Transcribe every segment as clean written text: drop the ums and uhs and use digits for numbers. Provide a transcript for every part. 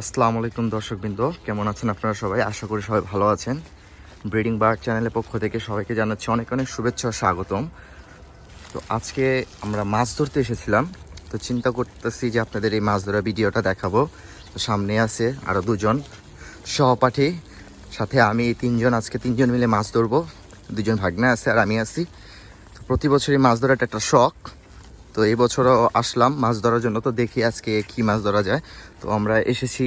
আসসালামু আলাইকুম দর্শকবৃন্দ, কেমন আছেন আপনারা সবাই? আশা করি সবাই ভালো আছেন। ব্রিডিং বার্ড চ্যানেলের পক্ষ থেকে সবাইকে জানাচ্ছি অনেক অনেক শুভেচ্ছা ও স্বাগতম। তো আজকে আমরা মাছ ধরতে এসেছিলাম, তো চিন্তা করতেছি যে আপনাদের এই মাছ ধরা ভিডিওটা দেখাবো। তো সামনে আছে আরও দুজন সহপাঠী, সাথে আমি তিনজন, আজকে তিনজন মিলে মাছ ধরবো। দুজন ভাগ্নে আছে আর আমি আছি। তো প্রতি বছরই মাছ ধরাটা একটা শখ, তো এই বছরও আসলাম মাছ ধরার জন্য। তো দেখি আজকে কি মাছ ধরা যায়। তো আমরা এসেছি,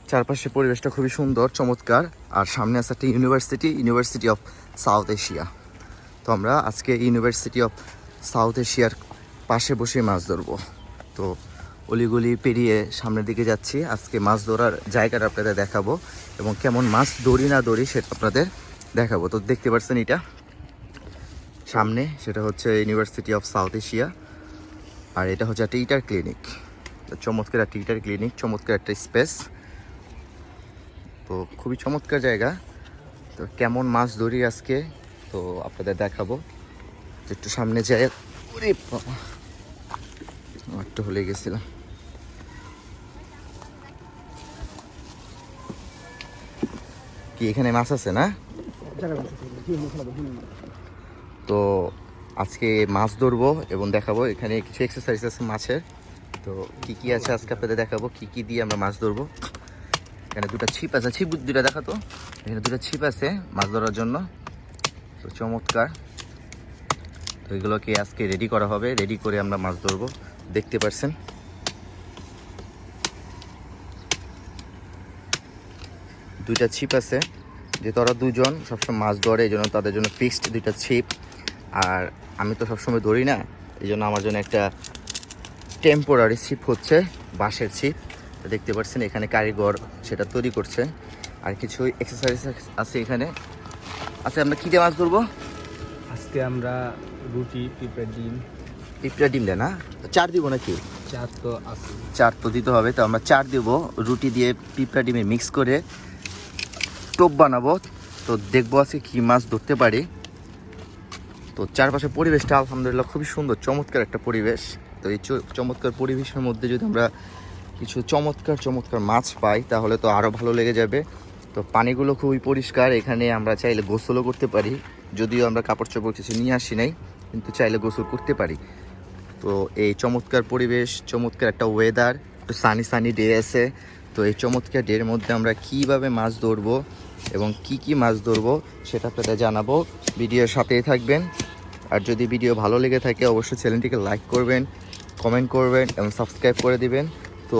চারপাশে পরিবেশটা খুবই সুন্দর চমৎকার, আর সামনে আছে একটা ইউনিভার্সিটি অফ সাউথ এশিয়া। তো আমরা আজকে ইউনিভার্সিটি অফ সাউথ এশিয়ার পাশে বসে মাছ ধরবো। তো অলিগলি পেরিয়ে সামনের দিকে যাচ্ছি। আজকে মাছ ধরার জায়গাটা আপনাদের দেখাবো এবং কেমন মাছ ধরি না ধরি সেটা আপনাদের দেখাবো। তো দেখতে পাচ্ছেন এটা সামনে, সেটা হচ্ছে ইউনিভার্সিটি অফ সাউথ এশিয়া, আর এটা হচ্ছে একটা ইটার ক্লিনিক। চমৎকার একটা ইটার ক্লিনিক, চমৎকার একটা স্পেস, তো খুবই চমৎকার জায়গা। তো কেমন মাছ ধরি আজকে তো আপনাদের দেখাবো। একটু সামনে যাই। ওরে বাবা, একটু হলে গেছিলাম। কি এখানে মাছ আছে না? তো আজকে মাছ ধরবো এবং দেখাবো। এখানে কিছু এক্সারসাইজ আছে মাছের, তো কি কি আছে আজকে আপনাদের দেখাবো, কি কি দিয়ে আমরা মাছ ধরবো। এখানে দুটো ছিপ আছে, ছিপ দুটা দেখাতো। এখানে দুটো ছিপ আছে মাছ ধরার জন্য, তো চমৎকার। তো এগুলোকে আজকে রেডি করা হবে, রেডি করে আমরা মাছ ধরবো। দেখতে পাচ্ছেন দুইটা ছিপ আছে, যে তারা দুজন সবসময় মাছ ধরে, এই জন্য তাদের জন্য ফিক্সড দুইটা ছিপ। আর আমি তো সবসময় ধরি না, এই জন্য আমার জন্য একটা টেম্পোরারি ছিপ হচ্ছে বাঁশের ছিপ। দেখতে পাচ্ছেন এখানে কারিগর সেটা তৈরি করছে। আর কিছু এক্সারসাইজ আছে এখানে। আচ্ছা, আমরা কী দিয়ে মাছ ধরবো আজকে? আমরা রুটি, পিঁপড়ার ডিম। পিঁপড়া ডিম দেয় না, চার দিব নাকি? চার তো আছে। চার তো দিতে হবে, তো আমরা চার দেবো। রুটি দিয়ে পিঁপড়া ডিমে মিক্স করে টোপ বানাবো। তো দেখবো আজকে কী মাছ ধরতে পারি। তো চারপাশে পরিবেশটা আলহামদুলিল্লাহ খুবই সুন্দর, চমৎকার একটা পরিবেশ। তো এই চমৎকার পরিবেশের মধ্যে যদি আমরা কিছু চমৎকার চমৎকার মাছ পাই তাহলে তো আরও ভালো লেগে যাবে। তো পানিগুলো খুবই পরিষ্কার, এখানে আমরা চাইলে গোসলও করতে পারি। যদিও আমরা কাপড় চোপড় কিছু নিয়ে আসি নাই, কিন্তু চাইলে গোসল করতে পারি। তো এই চমৎকার পরিবেশ, চমৎকার একটা ওয়েদার, একটু সানি সানি ডে আছে। তো এই চমৎকার ডের মধ্যে আমরা কীভাবে মাছ ধরবো এবং কি কি মাছ ধরবো সেটা আপনাদের জানাবো। ভিডিওর সাথেই থাকবেন। আর যদি ভিডিও ভালো লেগে থাকে অবশ্যই চ্যানেলটিকে লাইক করবেন, কমেন্ট করবেন এবং সাবস্ক্রাইব করে দিবেন। তো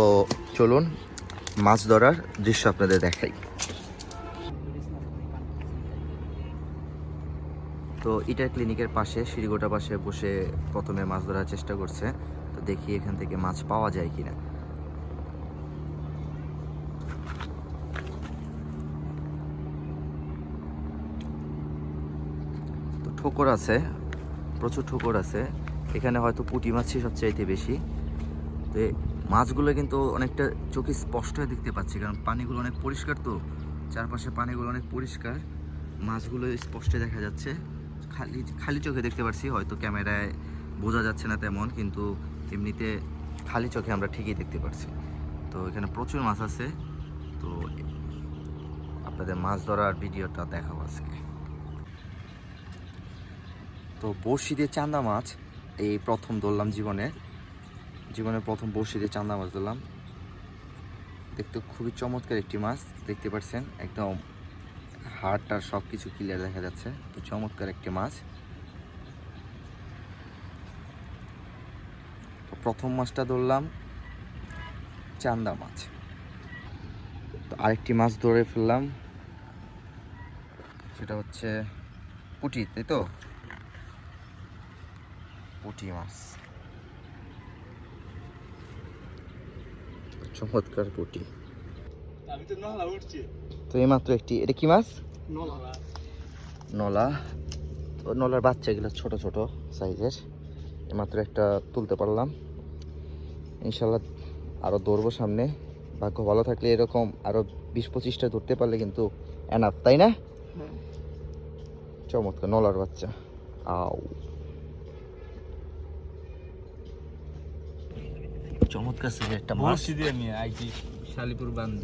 চলুন মাছ ধরার দৃশ্য আপনাদের দেখাই। তো ইটার ক্লিনিকের পাশে সিঁড়িগোটা পাশে বসে প্রথমে মাছ ধরার চেষ্টা করছে। তো দেখি এখান থেকে মাছ পাওয়া যায় কিনা। তো ঠোকর আছে, প্রচুর ঠোকর আছে এখানে, হয়তো পুঁটি মাছই সবচাইতে বেশি। তো মাছগুলো কিন্তু অনেকটা চোখে স্পষ্ট হয়ে দেখতে পাচ্ছি, কারণ পানিগুলো অনেক পরিষ্কার। তো চারপাশে পানিগুলো অনেক পরিষ্কার, মাছগুলো স্পষ্ট দেখা যাচ্ছে। খালি খালি চোখে দেখতে পাচ্ছি, হয়তো ক্যামেরায় বোঝা যাচ্ছে না তেমন, কিন্তু এমনিতে খালি চোখে আমরা ঠিকই দেখতে পাচ্ছি। তো এখানে প্রচুর মাছ আছে। তো আপনাদের মাছ ধরার ভিডিওটা দেখাবো আজকে। তো বড়শি দিয়ে চান্দা মাছ এই প্রথম ধরলাম, জীবনের প্রথম বড়শি দিয়ে চান্দা মাছ ধরলাম। দেখতে খুবই চমৎকার একটি মাছ, দেখতে পাচ্ছেন একদম হাড়টা সব কিছু ক্লিয়ার দেখা যাচ্ছে। তো চমৎকার একটি মাছ। তো প্রথম মাছটা ধরলাম চান্দা মাছ। তো আরেকটি মাছ ধরে ফেললাম, সেটা হচ্ছে পুঁটি, তাই তো? পুঁটি মাছ, চমৎকার পুঁটি। তো এইমাত্র একটি, এটা কি মাছ? নলা। তো নলার বাচ্চাগুলো ছোট ছোট সাইজের, এইমাত্র একটা তুলতে পারলাম। ইনশাল্লাহ আরও ধরবো সামনে, ভাগ্য ভালো থাকলে এরকম আরও 20-25টা ধরতে পারলে কিন্তু এনাফ, তাই না? চমৎকার নলার বাচ্চা। আও, চমৎকার সাইজের একটা মাছ। বড়শি দিয়ে নিয়ে আইটি শালিপুর বান্ধ।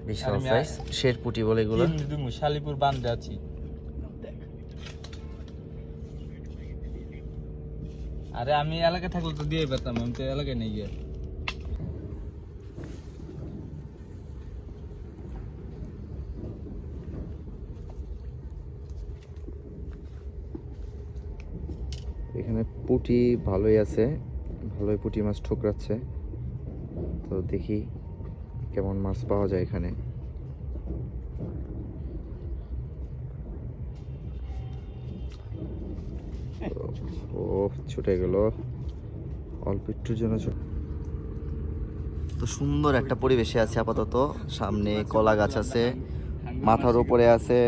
বিশাল আমি সাইজ শের পুঁটি বলে এগুলো। শালিপুর বান্ধে আছি। আরে আমি এলাকায় থাকলে তো দিয়ে পেতাম, আমি তো এলাকায় নেই গিয়ে। এখানে পুঁটি ভালোই আছে, ভালোই পুঁটি মাছ ঠোকরাচ্ছে। তো দেখি কেমন মাছ পাওয়া যায় এখানে। ও ছুটে গেল অল্প একটুর জন্য। তো সুন্দর একটা পরিবেশে আছে আপাতত। সামনে কলা গাছ আছে, মাথার উপরে আছে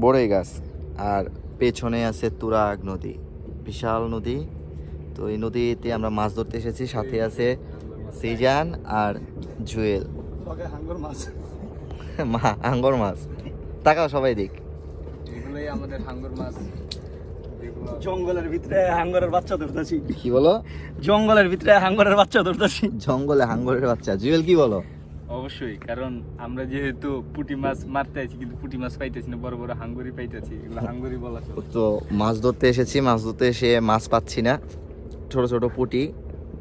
বড়ই গাছ, আর পেছনে আছে তুরাগ নদী, বিশাল নদী। তো এই নদীতে আমরা মাছ ধরতে এসেছি, সাথে আছে সিজান আর জুয়েল। হাঙ্গর মাছ, তাকাও সবাই দিক। এগুলোই আমাদের হাঙ্গর মাছ। জঙ্গলের ভিতরে হাঙ্গরের বাচ্চা ধরতেছি। কি বলো? জঙ্গলের ভিতরে হাঙ্গরের বাচ্চা ধরতেছি। জঙ্গলে হাঙ্গরের বাচ্চা। জুয়েল কি বলো? অবশ্যই, কারণ আমরা যেহেতু পুঁটি মাছ মারতে আছি, কিন্তু পুঁটি মাছ পাইতেছি না, বড় বড় হাঙ্গরি পাইতেছি, এগুলো হাঙ্গরি বলা চলে। তো মাছ ধরতে এসেছি, মাছ ধরতে এসে মাছ পাচ্ছি না, ছোট ছোট পুঁটি।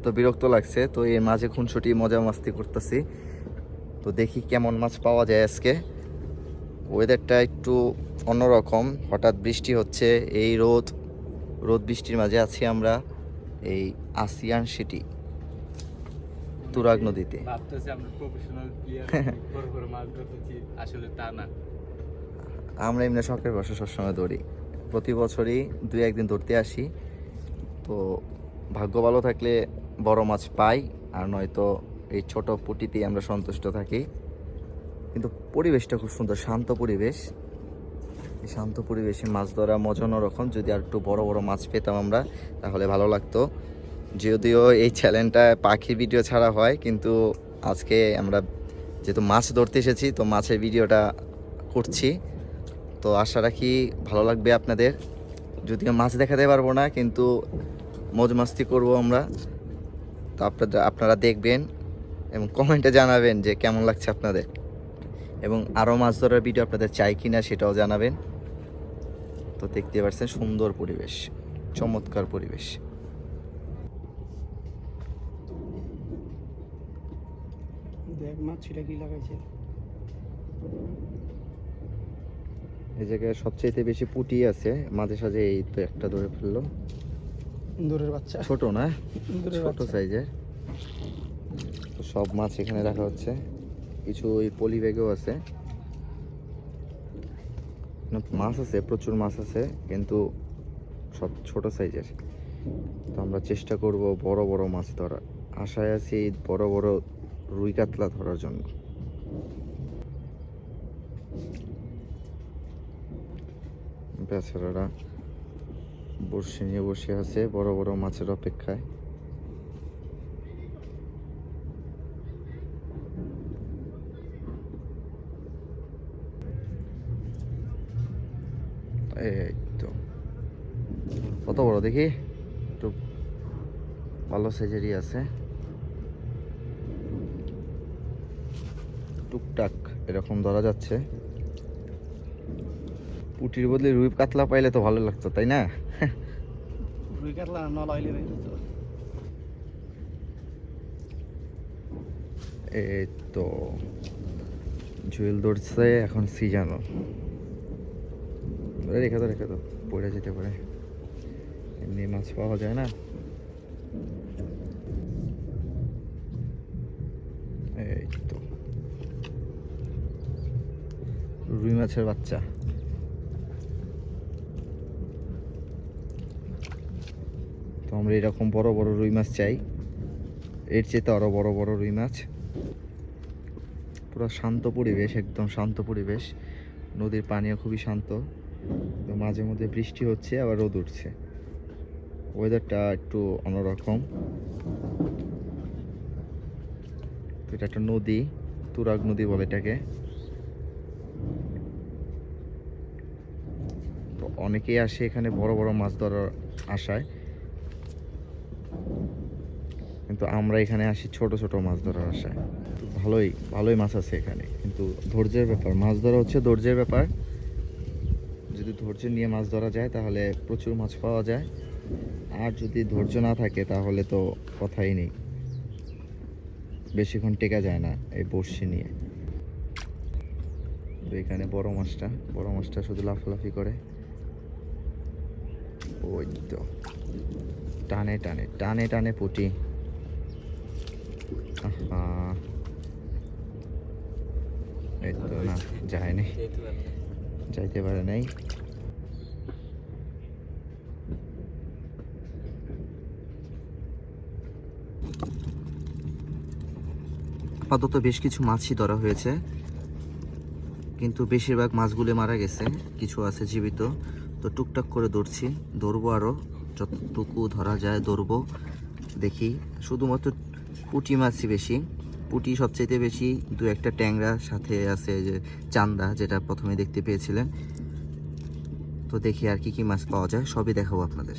তো বিরক্ত লাগছে, তো এর মাঝে খুনসুটি মজা মাস্তি করতেছি। তো দেখি কেমন মাছ পাওয়া যায় আজকে। ওয়েদারটা একটু অন্যরকম, হঠাৎ বৃষ্টি হচ্ছে, এই রোদ বৃষ্টির মাঝে আছি আমরা এই আসিয়ান সিটি তুরাগ নদীতে। ভাবতেছি আমরা প্রফেশনাল প্লেয়ার, বড় বড় মাছ ধরতেছি, আসলে তা না। আমরা এমনি শখের বসে সবসময় ধরি, প্রতি বছরই দুই একদিন ধরতে আসি। তো ভাগ্য ভালো থাকলে বড় মাছ পাই, আর নয়তো এই ছোট পুঁটিতেই আমরা সন্তুষ্ট থাকি। কিন্তু পরিবেশটা খুব সুন্দর, শান্ত পরিবেশ। এই শান্ত পরিবেশে মাছ ধরা মজা অন্যরকম। যদি আর একটু বড় বড় মাছ পেতাম আমরা, তাহলে ভালো লাগতো। যদিও এই চ্যানেলটায় পাখির ভিডিও ছাড়া হয়, কিন্তু আজকে আমরা যেহেতু মাছ ধরতে এসেছি, তো মাছের ভিডিওটা করছি। তো আশা রাখি ভালো লাগবে আপনাদের। যদিও মাছ দেখাতে পারবো না, কিন্তু মজ মাস্তি করবো আমরা। তো আপনারা দেখবেন এবং কমেন্টে জানাবেন যে কেমন লাগছে আপনাদের, এবং আরও মাছ ধরার ভিডিও আপনাদের চাই কিনা সেটাও জানাবেন। তো দেখতে পাচ্ছেন সুন্দর পরিবেশ, চমৎকার পরিবেশ। দেখ মাছ ছিটা কি লাগাইছে। এই জায়গায় সবচেয়ে বেশি পুঁটি আছে, মাঝে সাঝে এই তো একটা ধরে ফেললো। ইন্দুরের বাচ্চা, ছোট না, ইন্দুরের ছোট বাচ্চা। সাইজের। তো সব মাছ এখানে রাখা হচ্ছে, কিছু ওই পলি ব্যাগেও আছে। মাছ আছে, প্রচুর মাছ আছে, কিন্তু সব ছোট সাইজের। তো আমরা চেষ্টা করব বড় বড় মাছ ধরার, আশায় আছি বড় বড় রুই কাতলা ধরার জন্য। বেচারারা বড়শি নিয়ে বসে আছে বড় বড় মাছের অপেক্ষায়। এই তো কত বড় দেখি, একটু ভালো সাইজেরই আছে, টুকটাক এরকম ধরা যাচ্ছে। পুটির বদলে রুই কাতলা পাইলে তো ভালো লাগতো, তাই না? রুই কাতলা নলাইলে তো। এই তো জুয়েল ধরছে, এখন সিজানো। রেখে তো পড়ে যেতে পারে, এমনি মাছ পাওয়া যায় না। এই তো রুই মাছের বাচ্চা। তো আমরা এরকম বড় বড় রুই মাছ চাই, এর চেয়ে আরো বড় বড় রুই মাছ। পুরো শান্ত পরিবেশ, একদম শান্ত পরিবেশ। নদীর পানিও খুবই শান্ত। তো মাঝে মধ্যে বৃষ্টি হচ্ছে, আবার রোদ উঠছে, ওয়েদারটা একটু অন্যরকম। তো এটা একটা নদী, তুরাগ নদী বলে এটাকে। তো অনেকেই আসে এখানে বড় বড় মাছ ধরার আশায়, কিন্তু কিন্তু আমরা এখানে আসি ছোট ছোট মাছ ধরার আশায়। তো ভালোই ভালোই মাছ আছে এখানে, কিন্তু ধৈর্যের ব্যাপার। মাছ ধরা হচ্ছে ধৈর্যের ব্যাপার। যদি ধৈর্য নিয়ে মাছ ধরা যায় তাহলে প্রচুর মাছ পাওয়া যায়, আর যদি ধৈর্য না থাকে তাহলে তো কথাই নেই, বেশিক্ষণ টেকা যায় না এই বড়শি নিয়ে। তো এখানে বড় মাছটা শুধু লাফালাফি করে। ওই তো টানে টানে টানে টানে পুঁটি। আহা, এই তো না, যায়নি, যাইতে পারে নাই। আপাতত বেশ কিছু মাছই ধরা হয়েছে, কিন্তু বেশিরভাগ মাছগুলো মারা গেছে, কিছু আছে জীবিত। তো টুকটাক করে ধরবো আরও যতটুকু ধরা যায় ধরবো, দেখি। শুধুমাত্র পুঁটি মাছই বেশি, পুঁটি সবচাইতে বেশি, দু একটা ট্যাংরা, সাথে আছে যে চান্দা, যেটা প্রথমে দেখতে পেয়েছিলেন। তো দেখি আর কি কি মাছ পাওয়া যায়, সবই দেখাবো আপনাদের।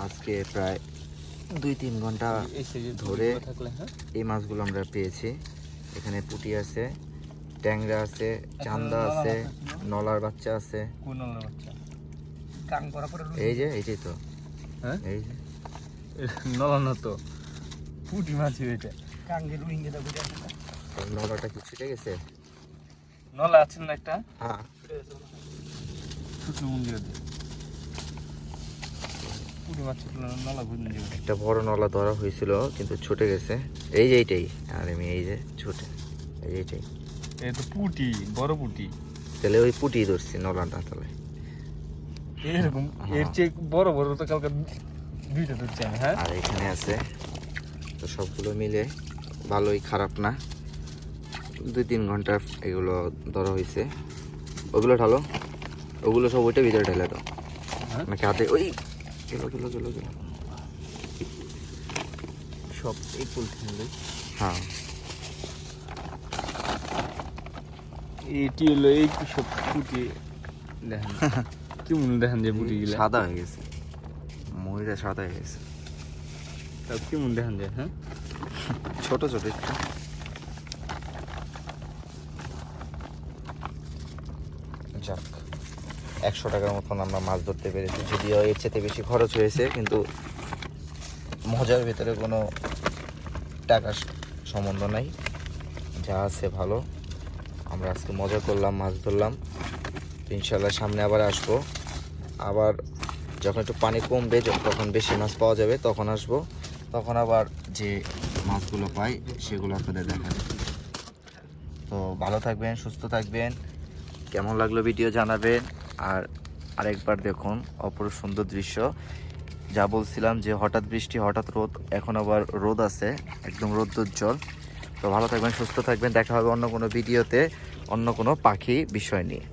আজকে প্রায় 2-3 ঘন্টা ধরে এই মাছগুলো আমরা পেয়েছি। এখানে পুঁটি আছে, ট্যাংরা আছে, চান্দা আছে, নলার বাচ্চা আছে। এইটাই তো, হ্যাঁ এই যে নলানো তো পুঁটি মাছই এটা। নলাটা কি ছুটে গেছে? নলা আছে না একটা, হ্যাঁ, ছোট মন্দির পুঁটি মাছ ছোট নলা ঘুরে যাবে। একটা বড় নলা ধরা হয়েছিল কিন্তু ছুটে গেছে। এই যে এইটাই, আর আমি এই যে ছুটে, এই যে এইটাই। এই তো পুঁটি, বড় পুঁটি। তাহলে ওই পুঁটি ধরছি নলাটা তাহলে। এরকম এর চেয়ে বড় বড় তো কালকে দুইটা ধরছি আমি। হ্যাঁ, আর এখানে আছে। তো সবগুলো মিলে ভালোই, খারাপ না। 2-3 ঘন্টা এগুলো ধরা হয়েছে। ওগুলো ঢালো, ওগুলো সব ওইটা ভিতরে ঢেলে দাও, হ্যাঁ? নাকি হাতে? ওই গেলো গেলো গেলো গেলো, সব এই পলিথিন। হ্যাঁ। এটি হলো এই সব পুঁটি। দেখেন কেমন, দেখেন যে পুঁটি গুলা সাদা হয়ে গেছে, ময়ূরা সাদা হয়ে গেছে। তাও কেমন দেখেন যায়। হ্যাঁ, ছোট ছোট একটু। যাক, 100 টাকার মতন আমরা মাছ ধরতে পেরেছি, যদিও এর চেয়ে বেশি খরচ হয়েছে, কিন্তু মজার ভিতরে কোনো টাকার সম্বন্ধ নাই, যা আছে ভালো। আমরা আজকে মজা করলাম, মাছ ধরলাম। তো ইনশাল্লাহ সামনে আবার আসবো, আবার যখন একটু পানি কমবে, তখন বেশি মাছ পাওয়া যাবে, তখন আসবো। তখন আবার যে মাছগুলো পাই সেগুলো আপনাদের দেখাবো। তো ভালো থাকবেন, সুস্থ থাকবেন। কেমন লাগলো ভিডিও জানাবেন। আর আরেকবার দেখুন অপরূপ সুন্দর দৃশ্য। যা বলছিলাম যে হঠাৎ বৃষ্টি হঠাৎ রোদ, এখন আবার রোদ আছে, একদম রৌদ্রোজ্জ্বল। তো ভালো থাকবেন, সুস্থ থাকবেন। দেখা হবে অন্য কোনো ভিডিওতে, অন্য কোনো পাখি বিষয় নিয়ে।